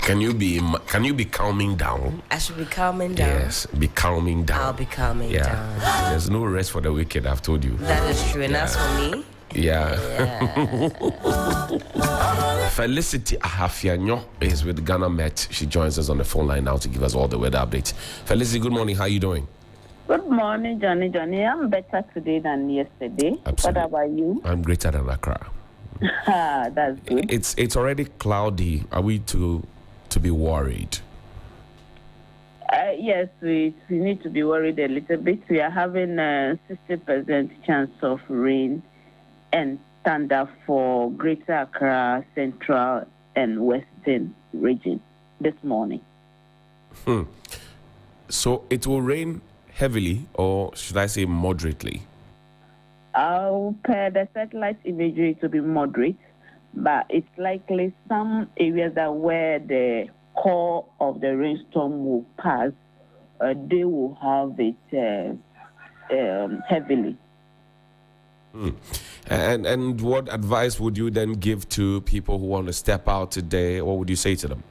Can you be calming down? I should be calming down. Yes, be calming down. I'll be calming down. There's no rest for the wicked, I've told you. That is true, and that's for me. Yeah. Felicity Ahafianyo is with Ghana Met. She joins us on the phone line now to give us all the weather updates. Felicity, good morning. How are you doing? Good morning, Johnny. I'm better today than yesterday. Absolutely. What about you? I'm greater than Accra. That's good. It's already cloudy. Are we to be worried? Yes, we need to be worried a little bit. We are having a 60% chance of rain and thunder for Greater Accra, Central and Western region this morning. So it will rain heavily, or should I say moderately? Per the satellite imagery, to be moderate, but it's likely some areas that where the core of the rainstorm will pass, they will have it heavily. And what advice would you then give to people who want to step out today? What would you say to them?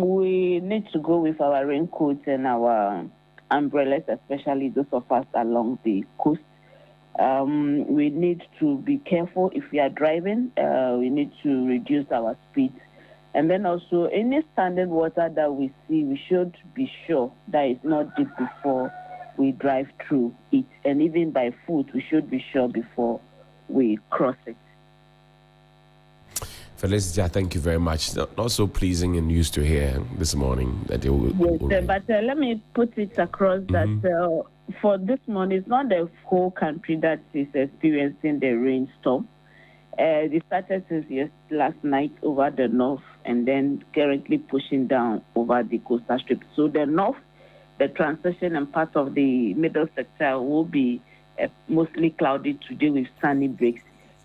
We need to go with our raincoats and our umbrellas, especially those of us along the coast. We need to be careful if we are driving. We need to reduce our speed. And then also, any standing water that we see, we should be sure that it's not deep before we drive through it. And even by foot, we should be sure before we cross it. Felicity, thank you very much. Not so pleasing and used to hear this morning that it will. Yes, but let me put it across that for this morning, it's not the whole country that is experiencing the rainstorm. It started since last night over the north and then currently pushing down over the coastal strip. So the north, the transition and part of the middle sector will be mostly cloudy today with sunny breaks.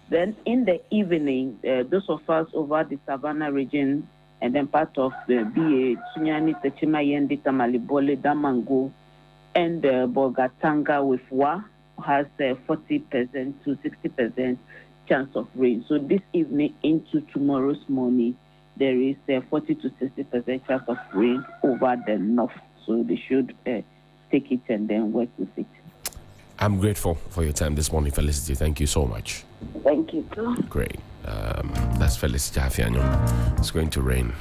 Then in the evening, those of us over the Savannah region and then part of the BA, Sunyani, Techima, Yendi, Tamalibole, Damango, and Bogatanga with Wa has 40% to 60% chance of rain. So this evening into tomorrow's morning, there is 40 to 60% chance of rain over the north. So they should take it and then work with it. I'm grateful for your time this morning, Felicity. Thank you so much. Thank you, too. Great. That's Felicity Afianyo. It's going to rain.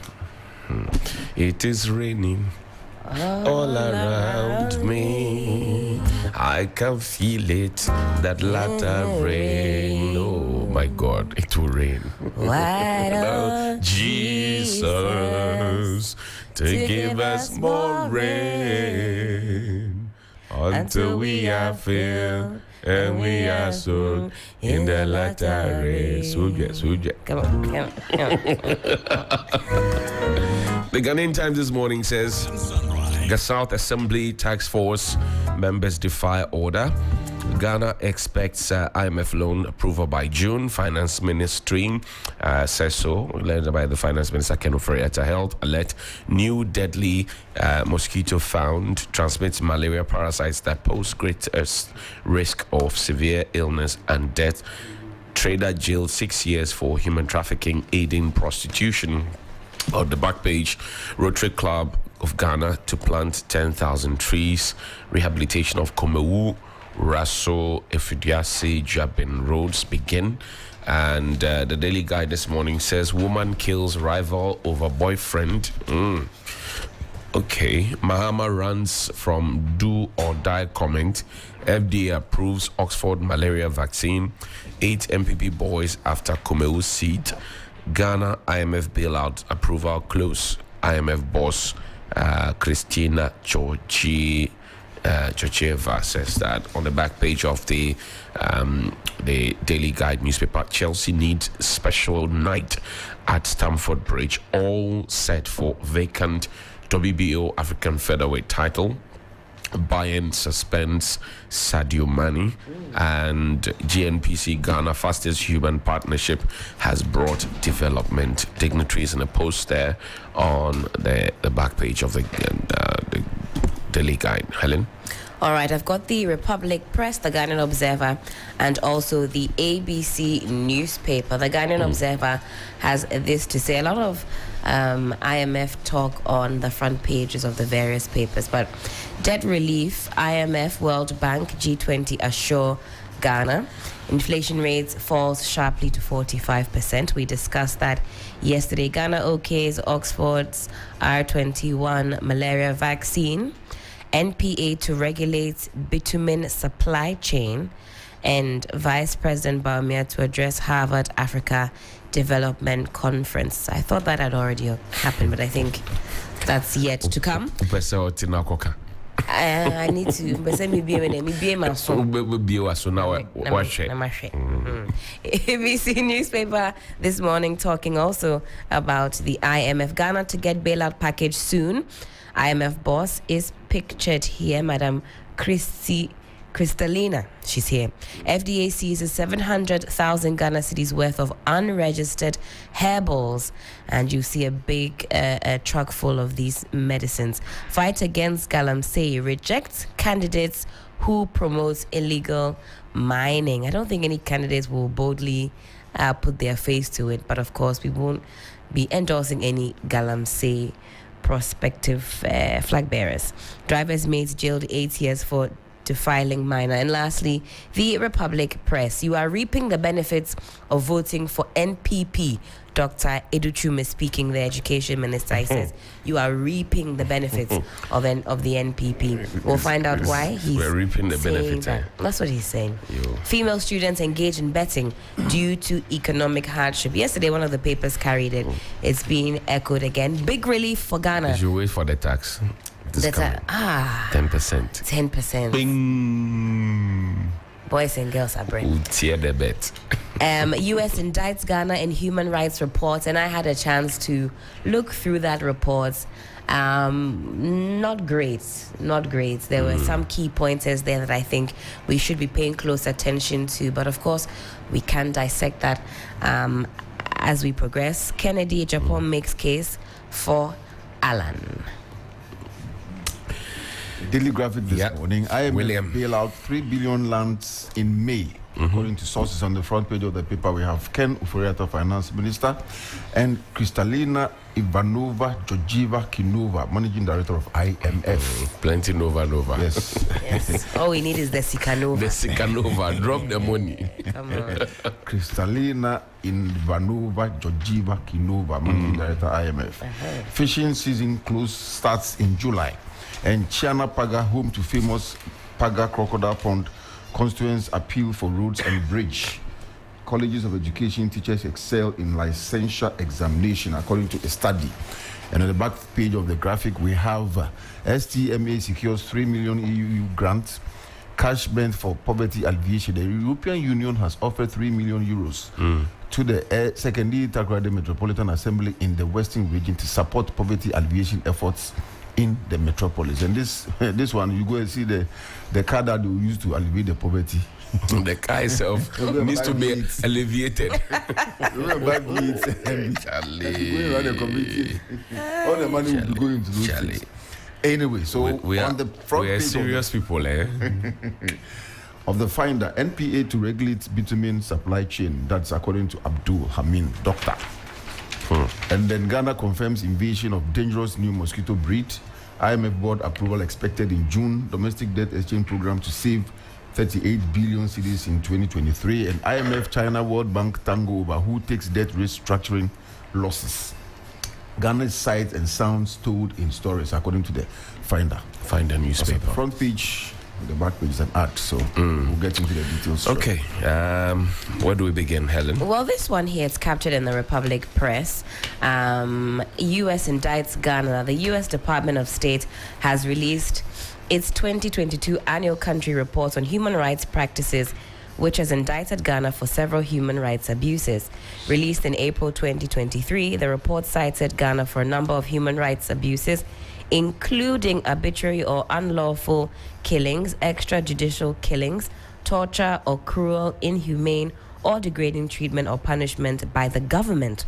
It is raining all around me. I can feel it, that latter rain. Oh my God, it will rain. Why don't Jesus to give us more rain until we are filled and we are sold in the latter rain. Suja. Come on. The Ghanaian Times this morning says the South Assembly Task Force members defy order. Ghana expects IMF loan approval by June. Finance Ministry says so, led by the Finance Minister Ken Ofori-Atta. Health alert: new deadly mosquito found transmits malaria parasites that pose great risk of severe illness and death. Trader jailed 6 years for human trafficking, aiding prostitution. On the back page, Rotary Club of Ghana to plant 10,000 trees. Rehabilitation of Komewu, Raso, Efidiase, Jabin roads begin. And the Daily Guide this morning says woman kills rival over boyfriend. Okay. Mahama runs from do or die comment. FDA approves Oxford malaria vaccine. 8 MPP boys after Komewu seat. Ghana IMF bailout approval close. IMF boss Christina Chocheva says that on the back page of the Daily Guide newspaper. Chelsea needs special night at Stamford Bridge, all set for vacant WBO African featherweight title. Bayern suspends Sadio Mane, and GNPC Ghana fastest human partnership has brought development dignitaries in a post there on the back page of the Daily Guide. Helen? All right, I've got the Republic Press, the Ghanaian Observer, and also the ABC newspaper. The Ghanaian Observer has this to say. A lot of IMF talk on the front pages of the various papers, but debt relief, IMF, World Bank, G20 assure Ghana. Inflation rates falls sharply to 45%. We discussed that yesterday. Ghana OK's Oxford's R21 malaria vaccine. NPA to regulate bitumen supply chain, and Vice President Baumia to address Harvard Africa Development Conference. I thought that had already happened, but I think that's yet to come. I need to ABC newspaper this morning talking also about the IMF. Ghana to get bailout package soon. IMF boss is pictured here, Madam Kristalina. She's here. FDA seizes 700,000 Ghana cedis worth of unregistered hairballs, and you see a big truck full of these medicines. Fight against galamsey rejects candidates who promote illegal mining. I don't think any candidates will boldly put their face to it, but of course we won't be endorsing any galamsey prospective flag bearers. Driver's mates jailed 8 years for defiling minor. And lastly, the Republic Press. You are reaping the benefits of voting for NPP. Dr. Educhume speaking, the education minister, he says you are reaping the benefits of the NPP. We'll find out why we're reaping the benefits. That's what he's saying. Female students engage in betting due to economic hardship. Yesterday, one of the papers carried it. It's being echoed again. Big relief for Ghana. You wait for the tax. 10%. 10%. Bing. Boys and girls are brave. Tear the bet. U.S. indicts Ghana in human rights reports, and I had a chance to look through that report. Not great. There were some key pointers there that I think we should be paying close attention to, but of course we can dissect that as we progress. Kennedy, Japan makes case for Alan. Daily Graphic this morning. IMF bail out 3 billion lands in May. According to sources on the front page of the paper, we have Ken Ufuriata, Finance Minister, and Kristalina Ivanova Georgieva Kinova, Managing Director of IMF. Plenty Nova. Yes. All we need is the Sikanova. The Sikanova. Drop the money. Come on. Kristalina Ivanova Georgieva Kinova, Managing Director IMF. Fishing season close starts in July. And Chiana Paga, home to famous Paga Crocodile Pond, constituents appeal for roads and bridge. Colleges of education teachers excel in licensure examination, according to a study. And on the back page of the graphic, we have STMA secures 3 million EU grants, cash meant for poverty alleviation. The European Union has offered 3 million euros to the Secondary Takoradi Metropolitan Assembly in the Western region to support poverty alleviation efforts in the metropolis. And this one, you go and see the car that we use to alleviate the poverty. The car itself needs to be alleviated. All the money will be going to those things. Anyway, so we on the front we are page serious people, of the Finder, NPA to regulate bitumen supply chain. That's according to Abdul Hamid, doctor. And then Ghana confirms invasion of dangerous new mosquito breed. IMF board approval expected in June. Domestic debt exchange program to save 38 billion cedis in 2023. And IMF, China, World Bank tango over who takes debt restructuring losses. Ghana's sights and sounds told in stories, according to the Finder newspaper. The front page, the back page is an ad, so we'll get into the details. Okay, where do we begin, Helen? Well, this one here is captured in the Republic Press. U.S. indicts Ghana. The U.S. Department of State has released its 2022 annual country report on human rights practices, which has indicted Ghana for several human rights abuses. Released in April 2023, the report cited Ghana for a number of human rights abuses, including arbitrary or unlawful killings, extrajudicial killings, torture or cruel, inhumane, or degrading treatment or punishment by the government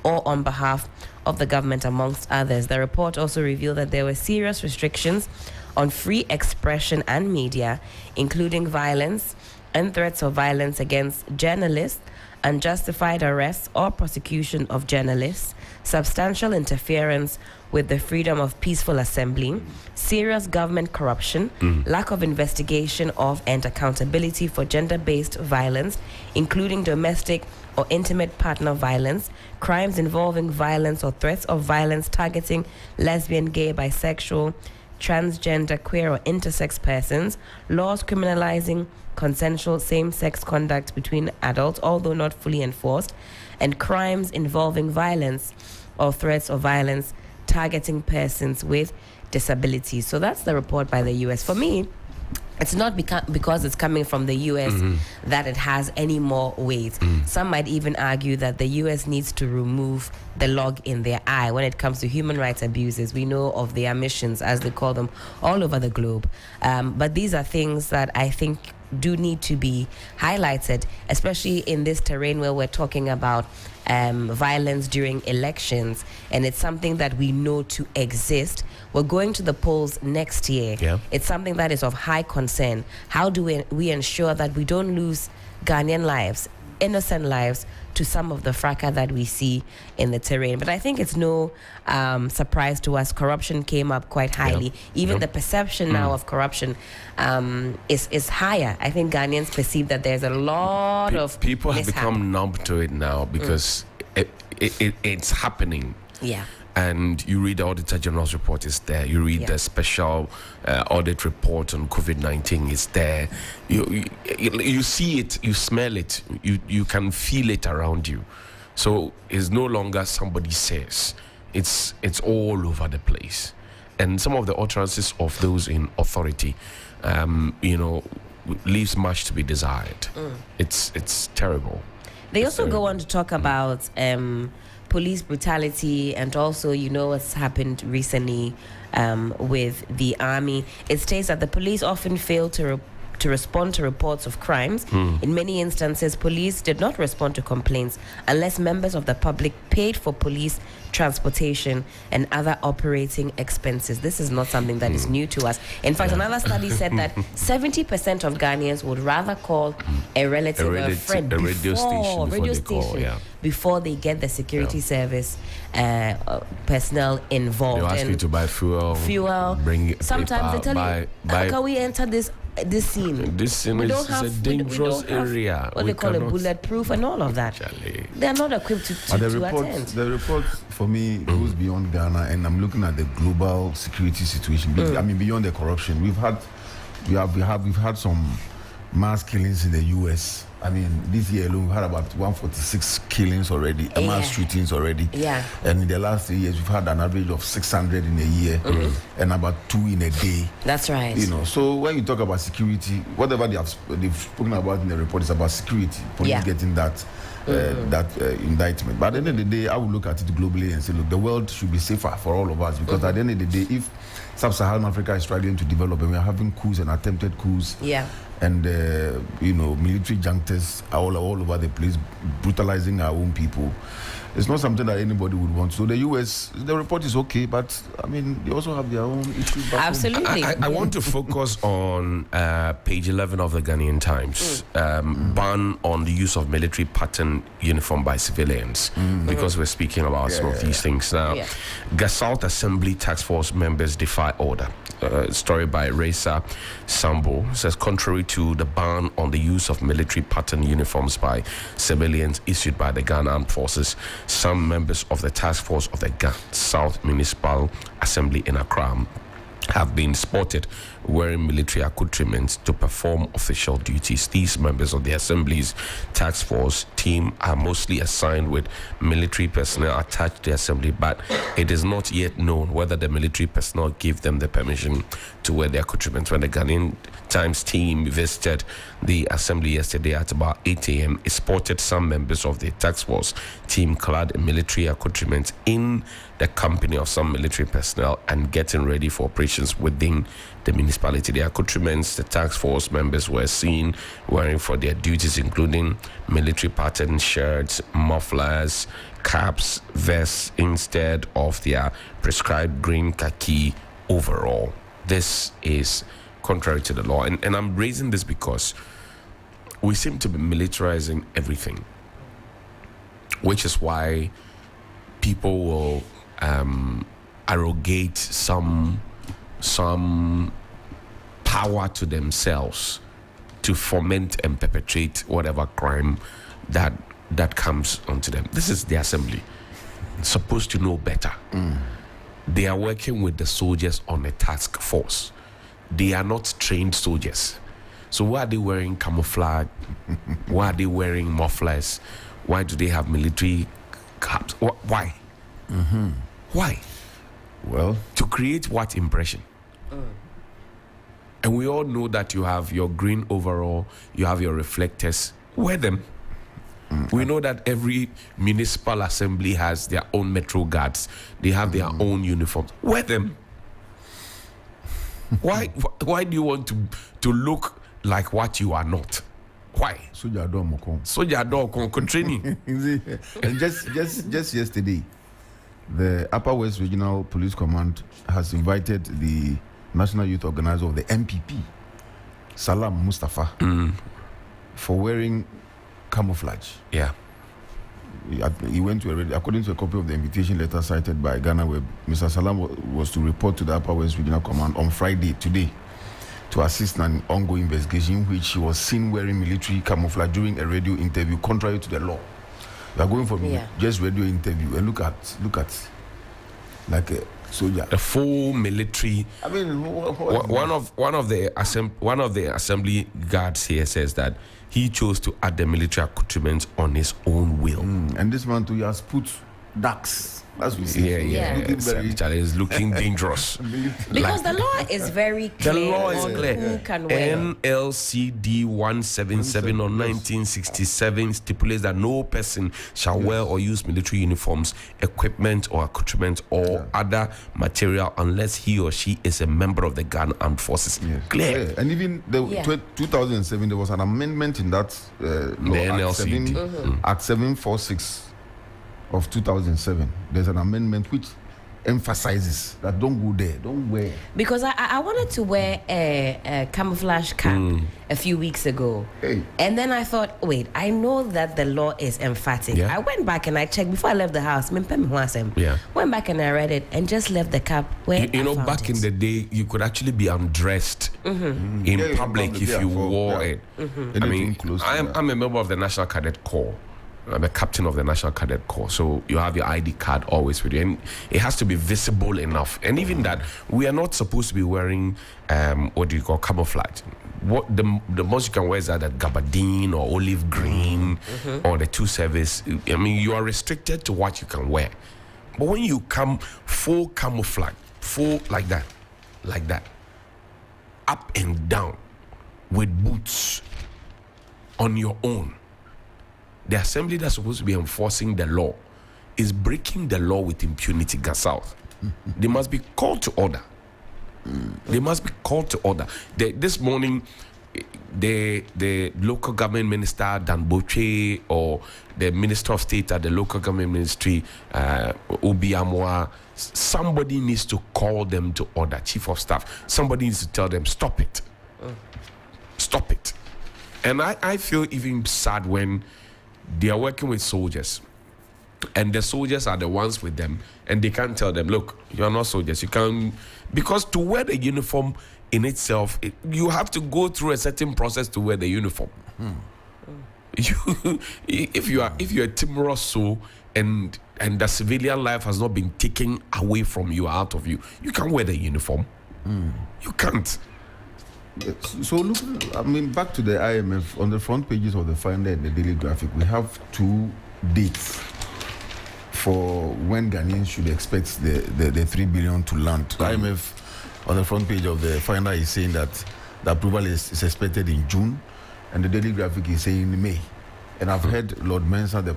or on behalf of the government, amongst others. The report also revealed that there were serious restrictions on free expression and media, including violence and threats of violence against journalists, unjustified arrests or prosecution of journalists, substantial interference with the freedom of peaceful assembly, serious government corruption, lack of investigation of and accountability for gender-based violence, including domestic or intimate partner violence, crimes involving violence or threats of violence targeting lesbian, gay, bisexual, transgender, queer, or intersex persons, laws criminalizing consensual same-sex conduct between adults, although not fully enforced, and crimes involving violence or threats of violence targeting persons with disabilities. So that's the report by the U.S. For me, it's not because it's coming from the U.S. that it has any more weight. Some might even argue that the U.S. needs to remove the log in their eye when it comes to human rights abuses. We know of their missions, as they call them, all over the globe. But these are things that I think do need to be highlighted, especially in this terrain where we're talking about violence during elections, and it's something that we know to exist. We're going to the polls next year. Yeah. It's something that is of high concern. How do we ensure that we don't lose Ghanaian lives, innocent lives, to some of the fracas that we see in the terrain? But I think it's no surprise to us. Corruption came up quite highly. Even the perception now of corruption is higher. I think Ghanaians perceive that there's a lot of people have mishap. become numb to it now because it's happening. Yeah. And you read the Auditor General's report, is there. You read the special audit report on COVID-19, is there. You see it, you smell it, you can feel it around you. So it's no longer somebody says. It's all over the place. And some of the utterances of those in authority, leaves much to be desired. It's terrible. They also go on to talk about police brutality, and also, what's happened recently with the army. It states that the police often fail to respond to reports of crimes. In many instances, police did not respond to complaints unless members of the public paid for police transportation and other operating expenses. This is not something that is new to us. In fact, another study said that 70% of Ghanaians would rather call a relative or a friend a radio station before they get the security service personnel involved. They ask you to buy fuel, bring sometimes paper, they tell you, how can we enter this scene? This scene We is don't have- a dangerous we don't have area. what they call it, bulletproof and all of that. They're not equipped to attend. The report for me goes beyond Ghana, and I'm looking at the global security situation. I mean, beyond the corruption, we've had some mass killings in the U.S. I mean, this year alone, we had about 146 killings already, mass shootings already. Yeah. And in the last 3 years, we've had an average of 600 in a year and about 2 in a day. That's right. So when you talk about security, whatever they've spoken about in the report is about security, police getting that indictment. But at the end of the day, I would look at it globally and say, look, the world should be safer for all of us, because at the end of the day, if Sub-Saharan Africa is struggling to develop and we're having coups and attempted coups, and military junctures are all over the place, brutalizing our own people, it's not something that anybody would want. So the U.S., the report is okay, but I mean, they also have their own issues. Absolutely. I want to focus on page 11 of the Ghanaian Times, ban on the use of military pattern uniform by civilians, because we're speaking about some of these things now. Gasalt Assembly Task Force members defy order. Story by Reza Sambo says, contrary to the ban on the use of military pattern uniforms by civilians issued by the Ghana Armed Forces, some members of the task force of the Ghana South Municipal Assembly in Accra have been spotted wearing military accoutrements to perform official duties. These members of the Assembly's task force team are mostly assigned with military personnel attached to the Assembly, but it is not yet known whether the military personnel give them the permission to wear the accoutrements. When the Ghanaian Times team visited the Assembly yesterday at about 8 a.m., it spotted some members of the task force team clad in military accoutrements in the company of some military personnel and getting ready for operations citizens within the municipality. The accoutrements the task force members were seen wearing for their duties, including military pattern shirts, mufflers, caps, vests, instead of their prescribed green khaki overall. This is contrary to the law. And I'm raising this because we seem to be militarizing everything, which is why people will arrogate some power to themselves to foment and perpetrate whatever crime that comes onto them. This is the assembly, supposed to know better. They are working with the soldiers on a task force. They are not trained soldiers. So why are they wearing camouflage? Why are they wearing mufflers? Why do they have military caps? Why? Why? Well, to create what impression? And we all know that you have your green overall, you have your reflectors. Wear them. We know that every municipal assembly has their own metro guards. They have their own uniforms. Wear them. Why do you want to look like what you are not? Why? Soja Mokon. Soja training. And just yesterday, the Upper West Regional Police Command has invited the National Youth Organizer of the MPP, Salam Mustafa, for wearing camouflage. Yeah. He went to according to a copy of the invitation letter cited by Ghana Web, Mr. Salam was to report to the Upper West Regional Command on Friday, today, to assist in an ongoing investigation in which he was seen wearing military camouflage during a radio interview contrary to the law. We are going for just radio interview and look at like a soldier, a full military. I mean, one of the assembly guards here says that he chose to add the military accoutrements on his own will. And this man too, he has put ducks. As we say. Yeah. It's looking dangerous. Because the law is very clear. The law is on clear. who can wear. NLCD 177 on 1967 stipulates that no person shall wear or use military uniforms, equipment or accoutrement or other material unless he or she is a member of the Ghana Armed Forces. Yes. Clear. Yeah. And even the 2007, there was an amendment in that law, the NLCD. Act 746 of 2007. There's an amendment which emphasizes that don't go there, don't wear. Because I wanted to wear a camouflage cap a few weeks ago. Hey. And then I thought, wait, I know that the law is emphatic. Yeah. I went back and I checked before I left the house. Yeah. Went back and I read it and just left the cap where You know, back in the day, you could actually be undressed in public if you wore it. I mean, I'm a member of the National Cadet Corps. I'm a captain of the National Cadet Corps, so you have your ID card always with you, and it has to be visible enough. And even that, we are not supposed to be wearing camouflage. What the most you can wear is either gabardine or olive green or the two service. I mean, you are restricted to what you can wear. But when you come full camouflage, full like that, up and down with boots on your own, the assembly that's supposed to be enforcing the law is breaking the law with impunity. South. They must be called to order. They must be called to order. This morning, the local government minister, Dan Boche, or the minister of state at the local government ministry, Obi Amwa, somebody needs to call them to order. Chief of staff, somebody needs to tell them, stop it. Stop it. And I feel even sad when they are working with soldiers, and the soldiers are the ones with them, and they can't tell them, look, you are not soldiers. You can't, because to wear the uniform in itself, you have to go through a certain process to wear the uniform. If you are timorous soul and the civilian life has not been taken away from you, out of you, you can't wear the uniform. You can't. So look, I mean, back to the IMF, on the front pages of the Finder and the Daily Graphic, we have 2 dates for when Ghanaians should expect the 3 billion to land. The IMF on the front page of the Finder is saying that the approval is expected in June, and the Daily Graphic is saying May. And I've heard Lord Mensah, the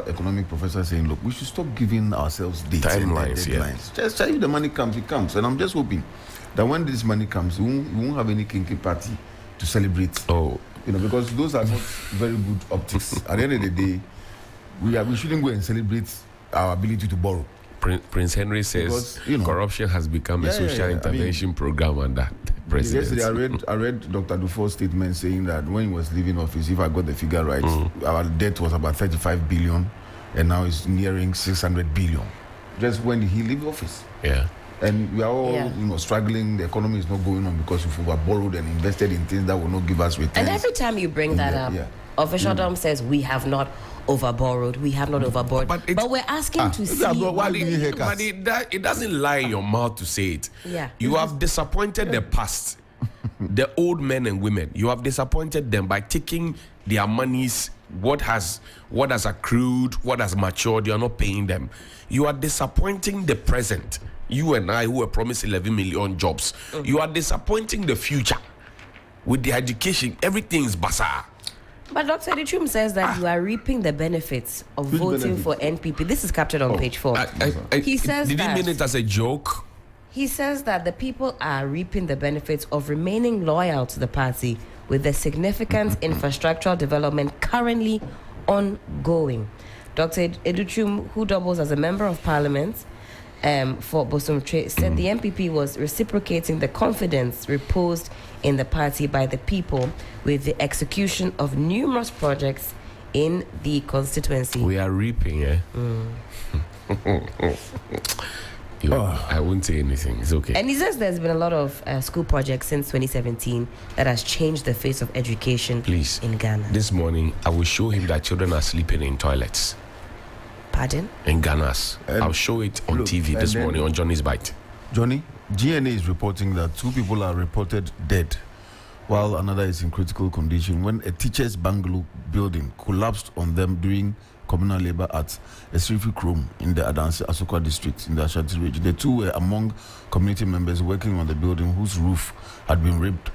economic professor, saying, look, we should stop giving ourselves dates Timelines, and deadlines. Just if the money comes, it comes. And I'm just hoping that when this money comes, we won't have any kinky party to celebrate. Oh. Because those are not very good optics. At the end of the day, we shouldn't go and celebrate our ability to borrow. Prince Henry says corruption has become a social intervention program under the presidency. Yesterday, I read Dr. Dufour's statement saying that when he was leaving office, if I got the figure right, our debt was about 35 billion, and now it's nearing 600 billion. Just when he leave office. Yeah. And we are all, struggling. The economy is not going on because we've borrowed and invested in things that will not give us returns. And every time you bring that up, officialdom says we have not overborrowed. We have not overborrowed. But we're asking to see. But it doesn't lie in your mouth to say it. Yeah. You have disappointed the past, the old men and women. You have disappointed them by taking their monies, what has accrued, what has matured. You are not paying them. You are disappointing the present. You and I, who were promised 11 million jobs, you are disappointing the future. With the education, everything is bazaar. But Dr. Edichum says that you are reaping the benefits of voting for NPP. This is captured on page 4. He says did he mean it as a joke? He says that the people are reaping the benefits of remaining loyal to the party with the significant infrastructural development currently ongoing. Dr. Edichum, who doubles as a member of parliament for Bosomtwe, said the NPP was reciprocating the confidence reposed in the party by the people with the execution of numerous projects in the constituency. We are reaping, I won't say anything. It's okay. And he says there's been a lot of school projects since 2017 that has changed the face of education in Ghana. This morning, I will show him that children are sleeping in toilets. Pardon? In Ghana's. I'll show it on TV this morning on Johnny's Bite. Johnny, GNA is reporting that 2 people are reported dead while another is in critical condition when a teacher's bungalow building collapsed on them during communal labor at Esrifi Krom in the Adansi Asokwa district in the Ashanti region. The 2 were among community members working on the building whose roof had been ripped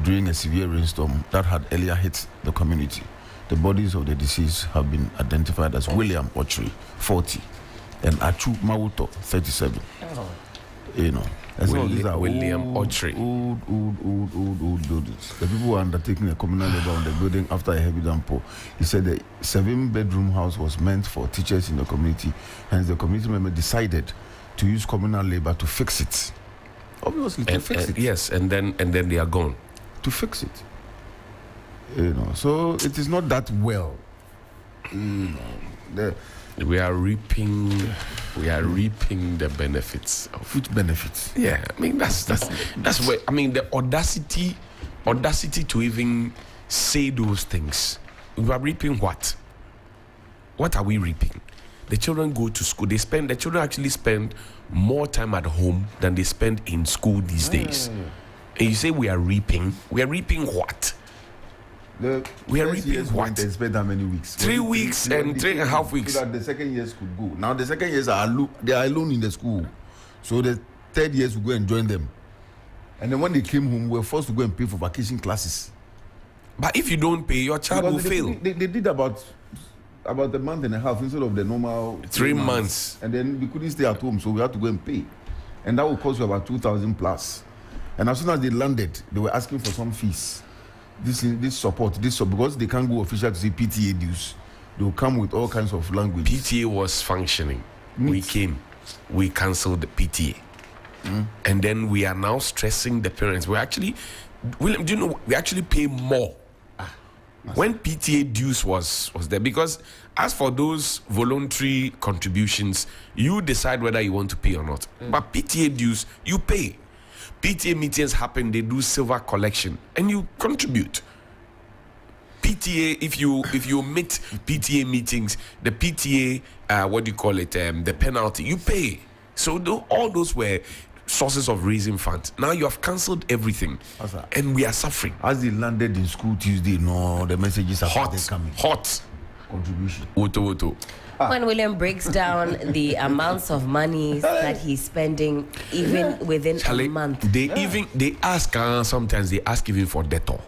during a severe rainstorm that had earlier hit the community. The bodies of the deceased have been identified as William Ochri, 40, and Achu Mawuto, 37. William Ochri. Old buildings. The people were undertaking a communal labor on the building after a heavy downpour. He said the 7-bedroom house was meant for teachers in the community, hence the community member decided to use communal labor to fix it. Obviously, to fix it. Yes, and then they are gone. To fix it. So it is not that well. We are reaping the benefits of which benefits? Yeah, I mean that's where the audacity to even say those things. We are reaping what? What are we reaping? The children go to school. The children actually spend more time at home than they spend in school these days. And you say we are reaping. We are reaping what? We are reaping what? And spend how many weeks? 3 weeks and 3.5 weeks. So that the second years could go. Now the second years they are alone in the school. So the third years will go and join them. And then when they came home, we were forced to go and pay for vacation classes. But if you don't pay, your child will fail. They did about a month and a half instead of the normal 3 months. And then we couldn't stay at home, so we had to go and pay. And that would cost you about 2,000 plus. And as soon as they landed, they were asking for some fees. This support, because they can't go official to say PTA dues. They will come with all kinds of language. PTA was functioning. We cancelled the PTA. And then we are now stressing the parents. William, do you know, we actually pay more when PTA dues was there. Because as for those voluntary contributions, you decide whether you want to pay or not. But PTA dues, you pay. PTA meetings happen, they do silver collection, and you contribute. PTA, if you meet PTA meetings, the PTA, the penalty, you pay. So all those were sources of raising funds. Now you have cancelled everything, and we are suffering. As they landed in school Tuesday, the messages are coming. Hot contribution. Oto. When William breaks down the amounts of money that he's spending even within a month. They ask sometimes they ask even for debtor.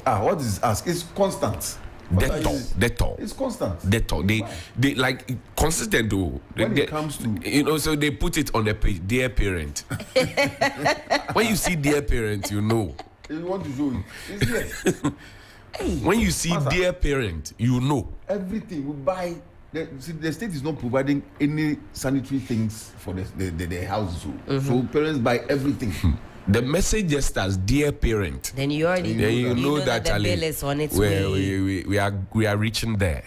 What is ask? It's constant. Dettol. It's constant. Dettol. They like consistent though. When it comes to, you know, so they put it on the page. Dear parent. When you see dear parent, you know. You want to show you. It's here. When you see dear parent, you know. Everything we buy. The state is not providing any sanitary things for the houses. So parents buy everything. The message just as dear parent. Then you already know that the bill is on its way. We are reaching there.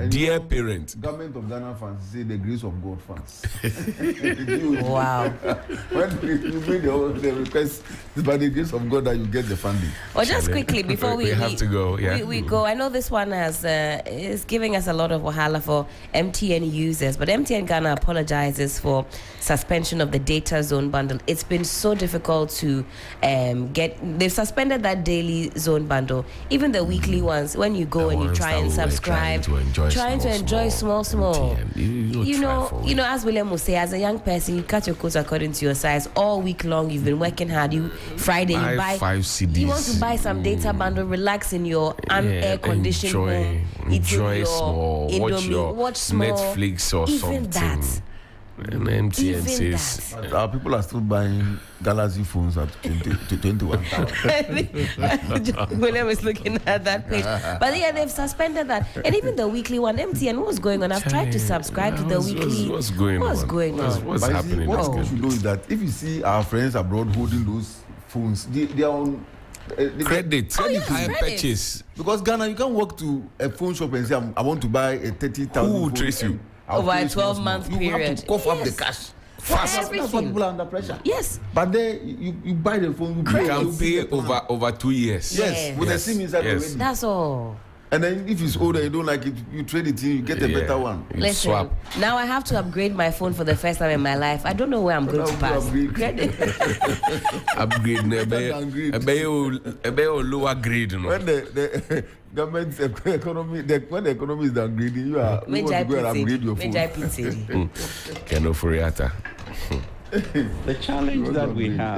Dear parent. Government of Ghana fans say the grace of God fans. Wow. When you made the request, it's by the grace of God that you get the funding. Well, just quickly before we have to go, we go. I know this one is giving us a lot of wahala for MTN users, but MTN Ghana apologizes for suspension of the data zone bundle. It's been so difficult to get. They've suspended that daily zone bundle, even the weekly ones. When you go and you try and subscribe, trying to enjoy small. You know, as William will say, as a young person, you cut your coat according to your size. All week long, you've been working hard. Friday, you buy 5 CDs. You want to buy some data bundle, relax in your unair conditioned home, enjoy small, Indomie, watch small, Netflix or even something. That. And MTN says our people are still buying Galaxy phones at 21,000. William is looking at that page, but yeah, they've suspended that, and even the weekly one. MTN, what's going on? I've tried to subscribe to the weekly. What's going on? What's happening? What you should know is that if you see our friends abroad holding those phones, they are on credit. High purchase. Because Ghana, you can't walk to a phone shop and say, I want to buy a 30,000. Who will trace you? Over a 12-month period. You have to cough up the cash. Fast. That's why people are under pressure. Yes. But then you buy the phone, you can pay over 2 years. Yes. With the SIM inside already. That's all. And then if it's older, you don't like it, you trade it in, you get a better one. Listen, swap. Now I have to upgrade my phone for the first time in my life. I don't know where I'm going to pass. Upgrade. A lower grade. When the government economy, when the economy is downgrading, you want to go and upgrade your phone. Keno Furiata. The challenge that we have